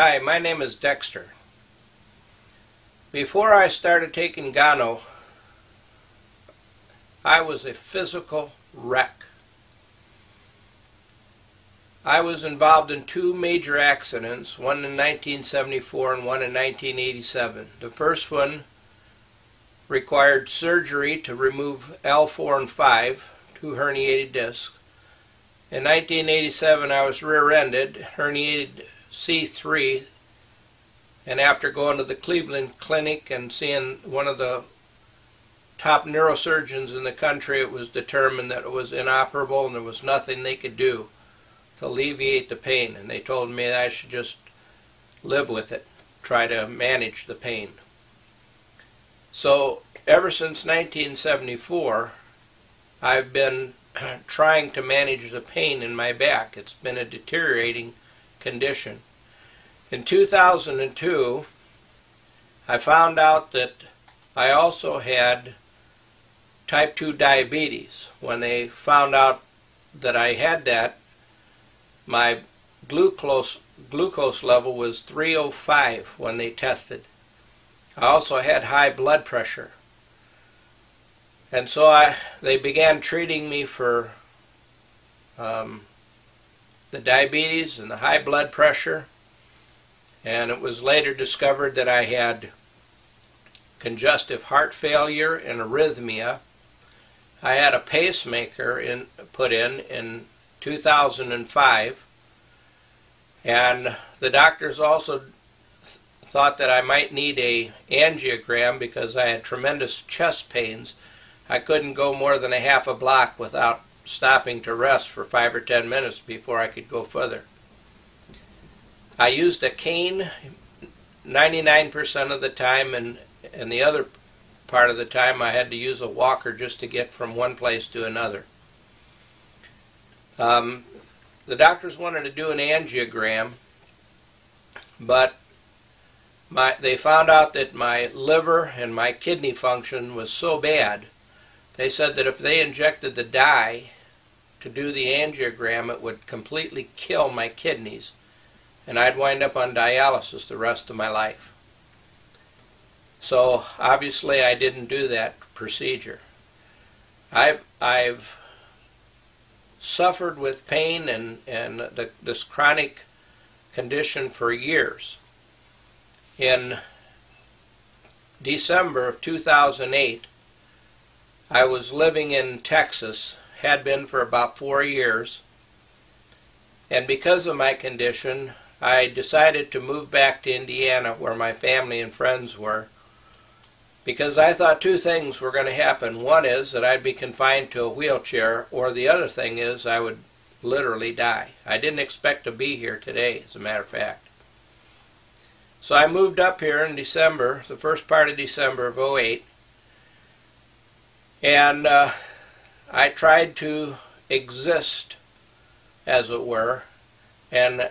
Hi, my name is Dexter. Before I started taking Gano, I was a physical wreck. I was involved in two major accidents, one in 1974 and one in 1987. The first one required surgery to remove L4 and 5, two herniated discs. In 1987 I was rear-ended, herniated C3, and after going to the Cleveland Clinic and seeing one of the top neurosurgeons in the country, it was determined that it was inoperable and there was nothing they could do to alleviate the pain, and they told me that I should just live with it, try to manage the pain. So ever since 1974 I've been trying to manage the pain in my back. It's been a deteriorating condition. In 2002 I found out that I also had type 2 diabetes. When they found out that I had that, my glucose level was 305 when they tested. I also had high blood pressure. And so they began treating me for the diabetes and the high blood pressure, and it was later discovered that I had congestive heart failure and arrhythmia. I had a pacemaker put in 2005, and the doctors also thought that I might need an angiogram because I had tremendous chest pains. I couldn't go more than a half a block without stopping to rest for 5 or 10 minutes before I could go further. I used a cane 99% of the time, and the other part of the time I had to use a walker just to get from one place to another. The doctors wanted to do an angiogram, but they found out that my liver and my kidney function was so bad. They said that if they injected the dye to do the angiogram, it would completely kill my kidneys, and I'd wind up on dialysis the rest of my life. So obviously I didn't do that procedure. I've suffered with pain and this chronic condition for years. In December of 2008, I was living in Texas, had been for about 4 years, and because of my condition, I decided to move back to Indiana where my family and friends were, because I thought two things were going to happen. One is that I'd be confined to a wheelchair, or the other thing is I would literally die. I didn't expect to be here today, as a matter of fact. So I moved up here in December, the first part of December of 2008, and I tried to exist, as it were, and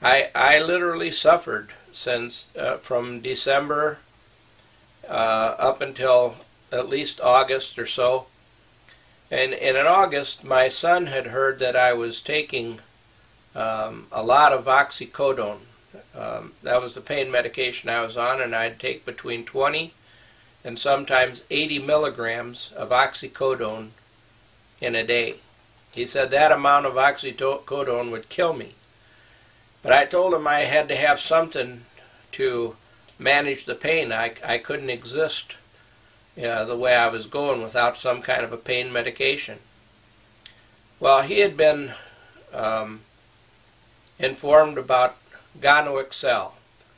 I literally suffered since from December up until at least August or so. And in August, my son had heard that I was taking a lot of oxycodone. That was the pain medication I was on, and I'd take between 20 and sometimes 80 milligrams of oxycodone in a day. He said that amount of oxycodone would kill me. But I told him I had to have something to manage the pain. I couldn't exist the way I was going without some kind of a pain medication. Well, he had been informed about Gano Excel,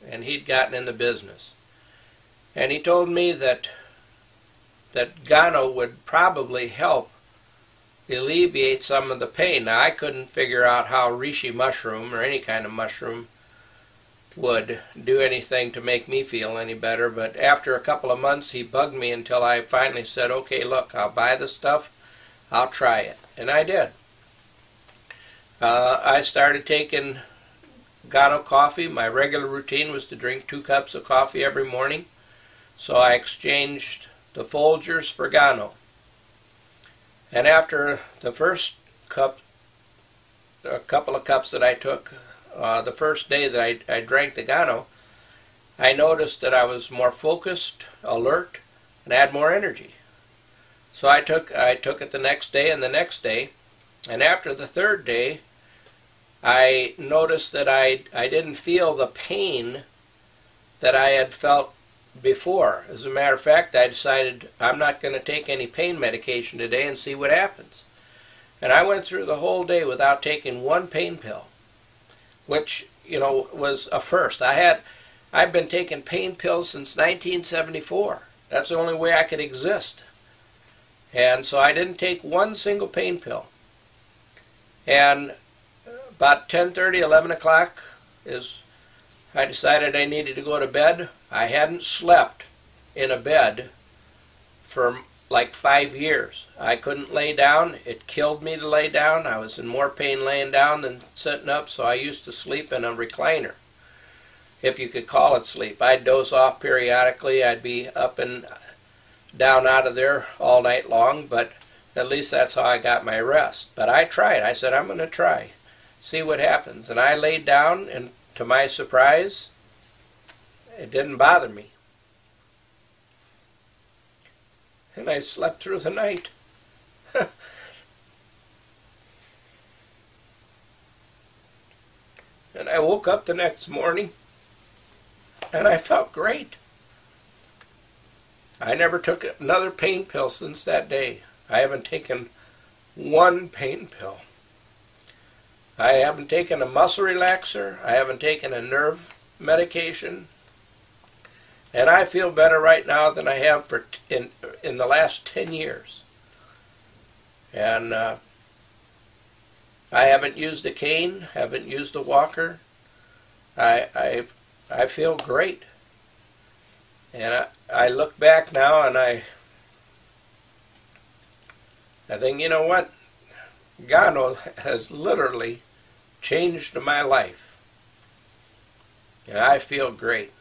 and he'd gotten in the business. And he told me that Gano would probably help alleviate some of the pain. Now, I couldn't figure out how reishi mushroom or any kind of mushroom would do anything to make me feel any better, but after a couple of months he bugged me until I finally said, okay, look, I'll buy the stuff, I'll try it. And I did. I started taking Gano coffee. My regular routine was to drink 2 cups of coffee every morning. So I exchanged the Folgers for Gano. And after the first cup, a couple of cups that I took, the first day that I drank the Gano, I noticed that I was more focused, alert, and had more energy. So I took it the next day and the next day, and after the third day, I noticed that I didn't feel the pain that I had felt before. As a matter of fact, I decided I'm not going to take any pain medication today and see what happens. And I went through the whole day without taking one pain pill, which, was a first. I've been taking pain pills since 1974. That's the only way I could exist. And so I didn't take one single pain pill. And about 10:30, 11 o'clock I decided I needed to go to bed. I hadn't slept in a bed for like 5 years. I couldn't lay down. It killed me to lay down. I was in more pain laying down than sitting up, so I used to sleep in a recliner, if you could call it sleep. I'd doze off periodically. I'd be up and down out of there all night long, but at least that's how I got my rest. But I tried. I said, I'm going to try, see what happens. And I laid down, and to my surprise, it didn't bother me. And I slept through the night. And I woke up the next morning, and I felt great. I never took another pain pill since that day. I haven't taken one pain pill. I haven't taken a muscle relaxer. I haven't taken a nerve medication. And I feel better right now than I have in the last 10 years. And I haven't used a cane, haven't used a walker. I feel great. And I look back now and I think, you know what? Gano has literally changed my life. And I feel great.